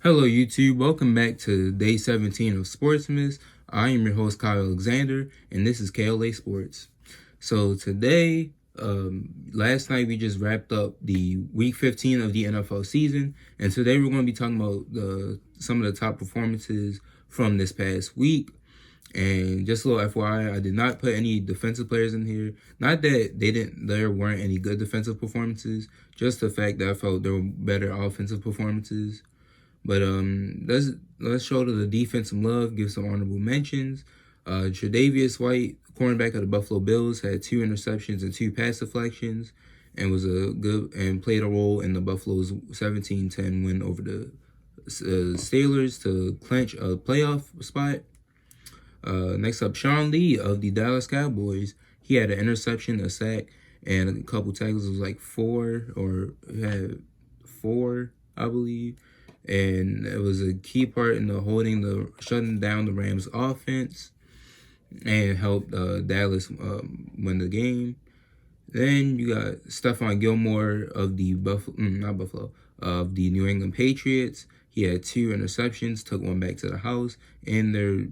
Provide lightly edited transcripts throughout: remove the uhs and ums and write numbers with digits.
Hello YouTube, welcome back to day 17 of Sportsmas. I am your host Kyle Alexander, and this is KLA Sports. So today, last night we just wrapped up the week 15 of the NFL season, and today we're going to be talking about some of the top performances from this past week. And just a little FYI, I did not put any defensive players in here. Not that there weren't any good defensive performances, just the fact that I felt there were better offensive performances. But let's show to the defense some love, give some honorable mentions. Tre'Davious White, cornerback of the Buffalo Bills, had 2 interceptions and 2 pass deflections, and was played a role in the Buffalo's 17-10 win over the Steelers to clinch a playoff spot. Next up, Sean Lee of the Dallas Cowboys. He had an interception, a sack, and a couple tackles. It was like 4, or had 4, I believe. And it was a key part in shutting down the Rams offense and helped Dallas win the game. Then you got Stephon Gilmore of the of the New England Patriots. He had 2 interceptions, took one back to the house in their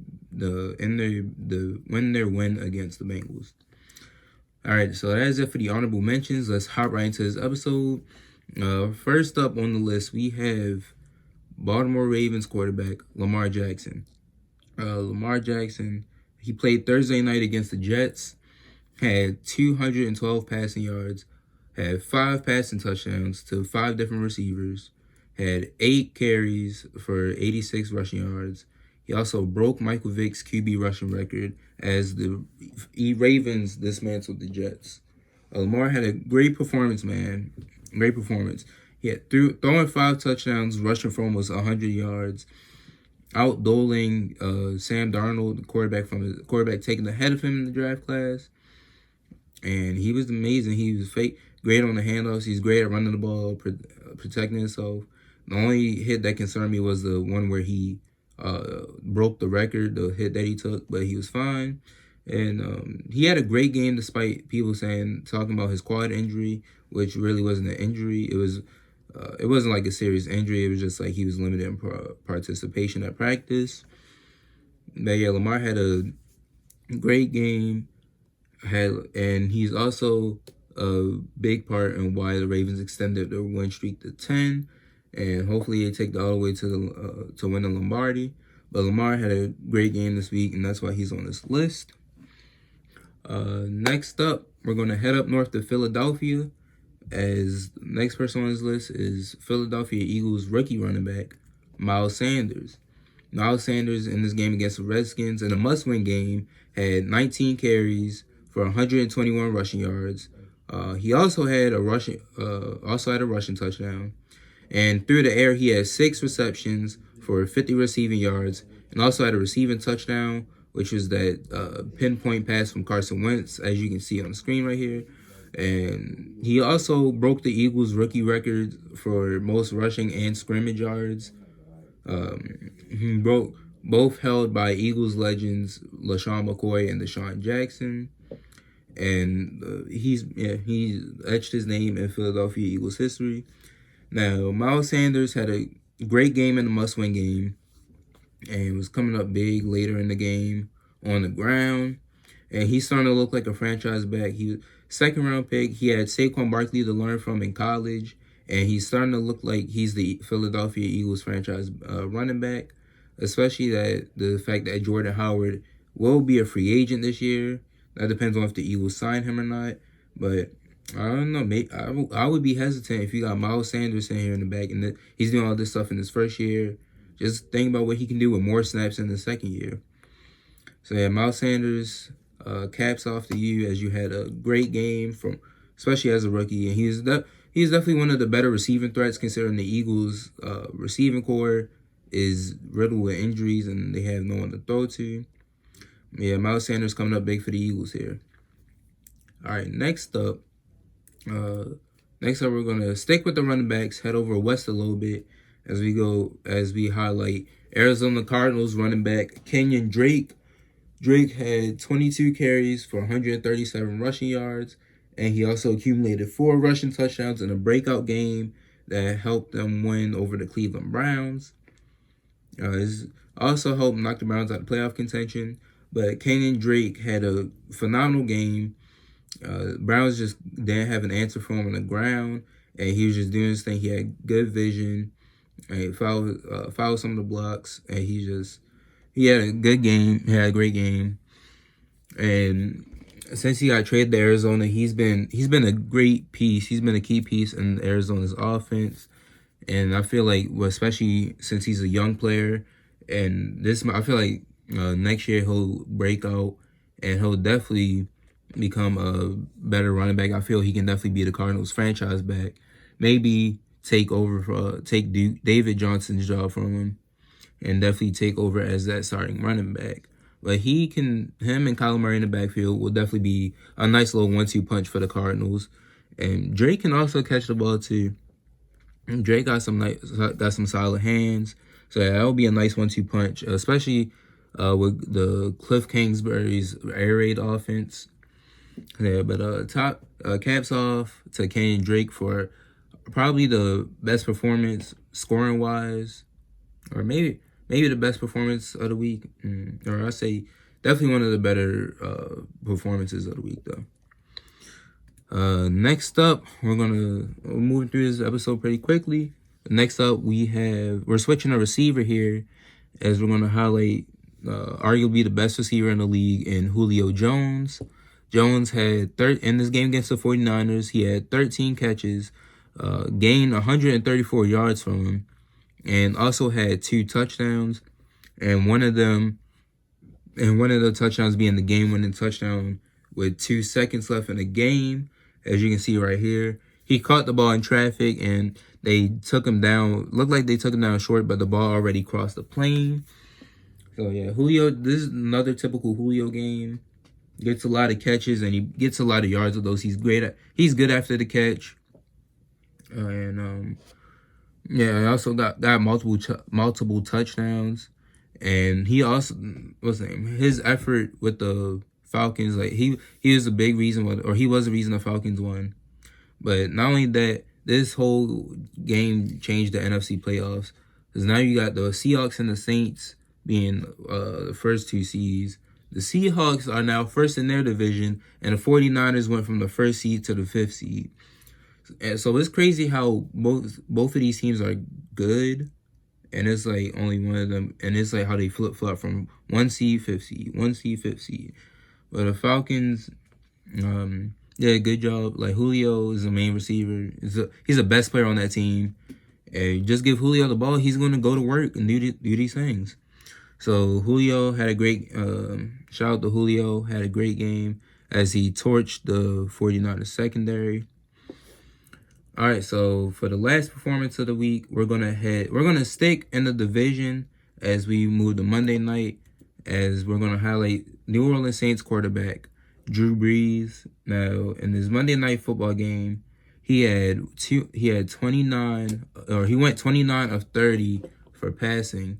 win against the Bengals. All right, so that is it for the honorable mentions. Let's hop right into this episode. First up on the list, we have Baltimore Ravens quarterback Lamar Jackson. Lamar Jackson, he played Thursday night against the Jets, had 212 passing yards, had 5 passing touchdowns to 5 different receivers, had 8 carries for 86 rushing yards. He also broke Michael Vick's QB rushing record as the Ravens dismantled the Jets. Lamar had a great performance, man. Great performance. He had throwing 5 touchdowns, rushing for almost 100 yards, outdoling Sam Darnold, the quarterback taken ahead of him in the draft class. And he was amazing. He was great on the handoffs. He's great at running the ball, protecting himself. The only hit that concerned me was the one where he broke the record, the hit that he took, but he was fine. And he had a great game despite people talking about his quad injury, which really wasn't an injury. It wasn't like a serious injury. It was just like he was limited in participation at practice. But yeah, Lamar had a great game. And he's also a big part in why the Ravens extended their win streak to 10. And hopefully they take it all the way to win the Lombardi. But Lamar had a great game this week, and that's why he's on this list. Next up, we're going to head up north to Philadelphia, as the next person on this list is Philadelphia Eagles rookie running back Milo Sanders. Milo Sanders in this game against the Redskins in a must-win game had 19 carries for 121 rushing yards. He also had a rushing touchdown. And through the air, he had 6 receptions for 50 receiving yards, and also had a receiving touchdown, which was that pinpoint pass from Carson Wentz, as you can see on the screen right here. And he also broke the Eagles' rookie record for most rushing and scrimmage yards. He broke both held by Eagles legends LaShawn McCoy and Deshaun Jackson. And he etched his name in Philadelphia Eagles history. Now, Miles Sanders had a great game in the must-win game and was coming up big later in the game on the ground. And he's starting to look like a franchise back. He was second-round pick. He had Saquon Barkley to learn from in college. And he's starting to look like he's the Philadelphia Eagles franchise running back, especially the fact that Jordan Howard will be a free agent this year. That depends on if the Eagles sign him or not. But I don't know. I would be hesitant if you got Miles Sanders in here in the back and he's doing all this stuff in his first year. Just think about what he can do with more snaps in the second year. So yeah, Miles Sanders, caps off to you as you had a great game especially as a rookie, and he's definitely one of the better receiving threats considering the Eagles' receiving core is riddled with injuries and they have no one to throw to. Yeah, Miles Sanders coming up big for the Eagles here. All right, next up, we're gonna stick with the running backs, head over west a little bit as we highlight Arizona Cardinals running back Kenyon Drake. Drake had 22 carries for 137 rushing yards, and he also accumulated 4 rushing touchdowns in a breakout game that helped them win over the Cleveland Browns. It's also helped knock the Browns out of playoff contention. But Kenyon Drake had a phenomenal game. Browns just didn't have an answer for him on the ground, and he was just doing his thing. He had good vision, and he followed some of the blocks, and he had a good game. He had a great game, and since he got traded to Arizona, he's been a great piece. He's been a key piece in Arizona's offense, and I feel like, well, especially since he's a young player, and I feel like next year he'll break out, and he'll definitely become a better running back. I feel he can definitely be the Cardinals franchise back. Maybe take David Johnson's job from him, and definitely take over as that starting running back. But him and Kyler Murray in the backfield will definitely be a nice little 1-2 punch for the Cardinals. And Drake can also catch the ball too. Drake got some solid hands, so yeah, that'll be a nice 1-2 punch, especially with the Cliff Kingsbury's air raid offense. Yeah, but caps off to Kenyon Drake for probably the best performance scoring wise, or maybe the best performance of the week, or I say definitely one of the better performances of the week though. Next up, we're moving through this episode pretty quickly. Next up, we're switching a receiver here, as we're gonna highlight arguably the best receiver in the league in Julio Jones. Jones had in this game against the 49ers, he had 13 catches, gained 134 yards from him, and also had 2 touchdowns, and one of the touchdowns being the game-winning touchdown with 2 seconds left in the game. As you can see right here, he caught the ball in traffic, and they took him down. Looked like they took him down short, but the ball already crossed the plane. So yeah, Julio, this is another typical Julio game. Gets a lot of catches, and he gets a lot of yards with those. He's good after the catch. And yeah, he also got multiple touchdowns. And he also, his effort with the Falcons, like he was a big reason, he was the reason the Falcons won. But not only that, this whole game changed the NFC playoffs, because now you got the Seahawks and the Saints being the first 2 seeds. The Seahawks are now first in their division, and the 49ers went from the 1st seed to the 5th seed. And so it's crazy how both of these teams are good, and it's like only one of them, and it's like how they flip-flop from 1 seed, 5th seed, 1 seed, 5th seed. But the Falcons, did a good job. Like, Julio is the main receiver. He's the best player on that team. And just give Julio the ball, he's going to go to work and do these things. So Julio had a great, shout out to Julio, had a great game as he torched the 49ers secondary. All right, so for the last performance of the week, we're gonna stick in the division as we move to Monday night, as we're gonna highlight New Orleans Saints quarterback Drew Brees. Now, in his Monday night football game, he went 29 of 30 for passing.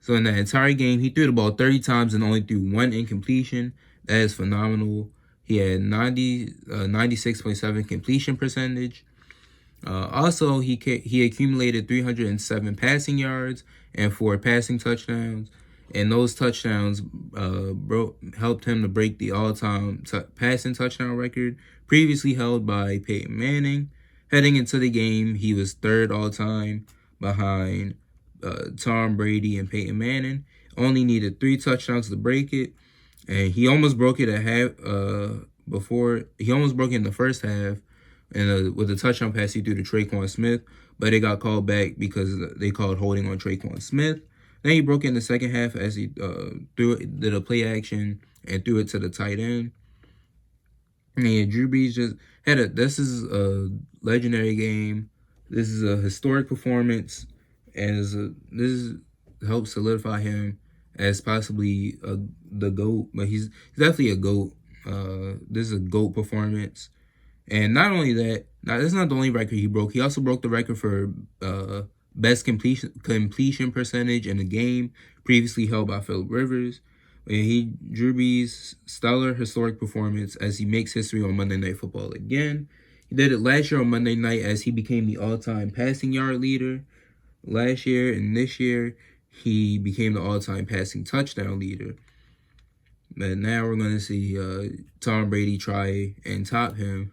So in that entire game, he threw the ball 30 times and only threw 1 incompletion. That is phenomenal. He had 96.7 completion percentage. Also, he accumulated 307 passing yards and 4 passing touchdowns. And those touchdowns helped him to break the all-time passing touchdown record previously held by Peyton Manning. Heading into the game, he was 3rd all-time behind Tom Brady and Peyton Manning. Only needed 3 touchdowns to break it, and he almost broke it He almost broke it in the first half, and with a touchdown pass he threw to Traquan Smith, but it got called back because they called holding on Traquan Smith. Then he broke it in the second half as he did a play action and threw it to the tight end. And yeah, Drew Brees this is a legendary game. This is a historic performance, and this helps solidify him as possibly the GOAT. But he's definitely a GOAT. This is a GOAT performance. And not only that, that's not the only record he broke. He also broke the record for best completion percentage in a game, previously held by Phillip Rivers. Drew Brees' stellar historic performance as he makes history on Monday Night Football again. He did it last year on Monday night as he became the all-time passing yard leader. Last year and this year, he became the all-time passing touchdown leader. But now we're going to see Tom Brady try and top him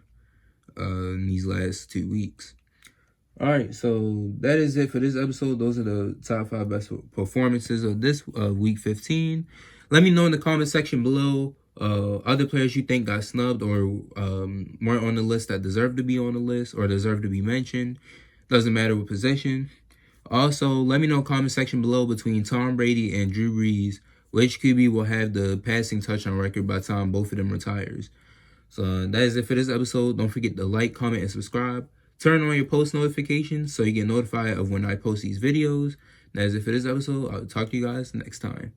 in these last 2 weeks. All right, so that is it for this episode. Those are the top 5 best performances of this week 15. Let me know in the comment section below other players you think got snubbed or weren't on the list that deserve to be on the list or deserve to be mentioned. Doesn't matter what position. Also, let me know in the comment section below between Tom Brady and Drew Brees, which QB will have the passing touchdown record by the time both of them retires. So that is it for this episode. Don't forget to like, comment, and subscribe. Turn on your post notifications so you get notified of when I post these videos. That is it for this episode. I'll talk to you guys next time.